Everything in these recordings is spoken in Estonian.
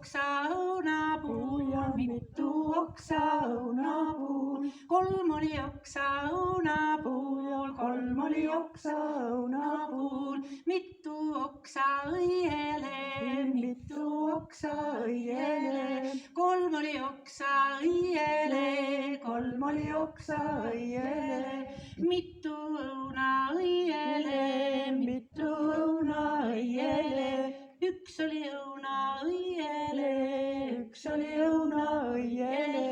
oksa õunapuul, mitu oksa õunapuul. 3 oli oksa õunapuul, 3 oli oksa õunapuul. Mitu oksa õiele, mitu oksa õiele. 3 oli oksa õiele, 3 oli oksa õiele. Mitu õuna õiele, mitu õuna õiele. 1 oli õuna õiele, 1 oli õuna õiele.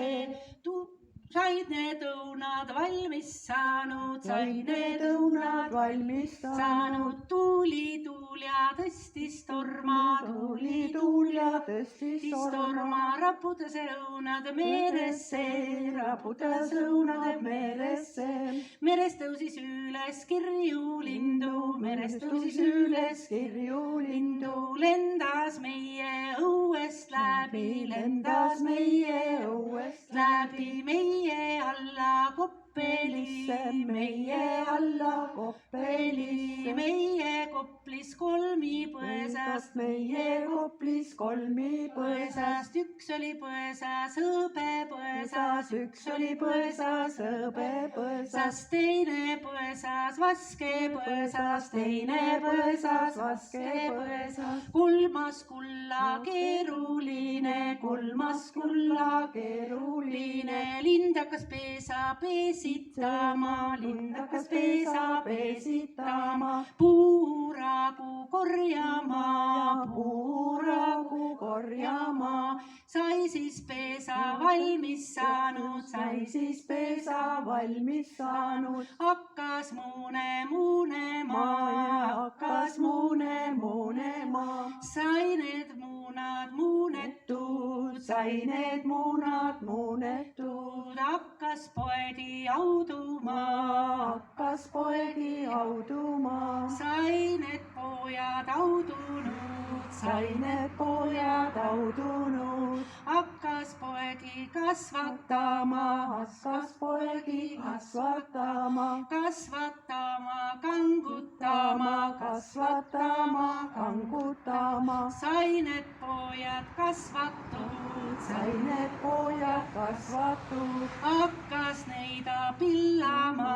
Said need õunad valmis saanud, said need õunad valmis saanud. Tuuli tuul ja tõstis torma, tuuli tuul ja tõstis torma. Raputas õunad meresse, raputas õunad meresse. Merest tõusis üles kirju lindu, merest tõusis üles kirju lindu. Lendas meie õuest läbi, lendas meie õuest läbi. Meie alla Koppelisse, meie alla Koppelisse. Meie Koplis kolmipõõsast, meie Koplis kolmipõõsast. 1 oli põõsas hõbepõõsas, 1 oli põõsas hõbepõõsas. Teine põõsas vaskepõõsas, teine põõsas vaskepõõsas. 3. kulla keeruline, 3. kulla keeruline. Lind hakkas peesa peesitama, lind hakkas peesa peesitama. Puuragu korjama, puuragu korjama. Sai siis peesa valmis saanud, sai siis peesa valmis saanud. Hakkas muunema, hakkas muunema. Sai need muunad muunetud, sai need muunad muunetud. Hakkas poegi auduma, hakkas poegi auduma. Sai need pojad audunud, sai need pojad audunud. Hakkas poegi kasvatama, hakkas poegi kasvatama. Kasvatama, kangutama, kasvatama, kangutama. Sai need pojad kasvatud, sai need pojad kasvatud. Hakkas neida pillama,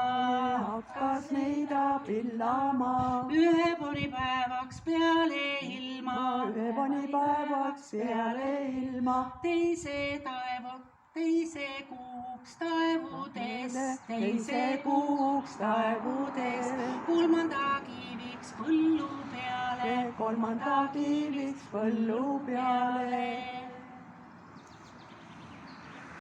hakkas neida pillama. 1 pani päevaks peale ilma, 1 pani päevaks peale ilma. Teise kuuks taevudes, teise kuuks taevudes. 3. kiviks põllu peale, 3. kiviks põllu peale.